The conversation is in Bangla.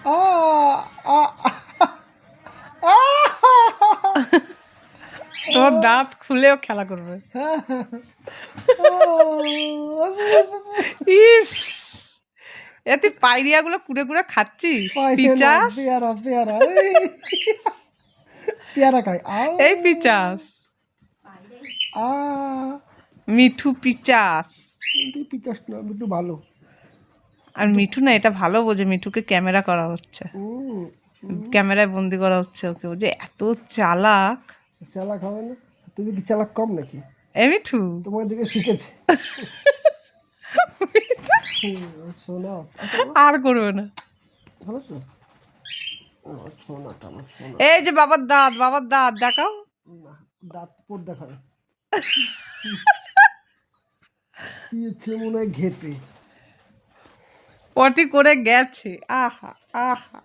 আ আ আ তোর দাঁত খুলেও খেলা করবে। ইস, এ তুই পাইরিয়াগুলো কুড়ে কুড়ে খাচ্ছিস? পিচাস, পেয়ারা পেয়ারা পেয়ারা খাই। আও এই পিচাস, আ মিঠু পিচাস। পিকাস না, একটু ভালো। আর মিঠু না, এটা ভালো বোঝে, মিঠুকে ক্যামেরা করা হচ্ছে, ক্যামেরায় বন্দি করা হচ্ছে ওকে, ও যে এত চালাক। চালাক হবে না? তুমি কি চালাক কম নাকি? এ মিঠু, তোমার দিকে শিখেছে। সোনা আর করবে না। ভালো তো, সোনাটা আমার সোনা। এই যে বাবার দাঁত, বাবার দাঁত দেখাও। না, দাঁত পর দেখায় দিয়েছে মনে হয় ঘেপে। পটি করে গেছে। আহা আহা।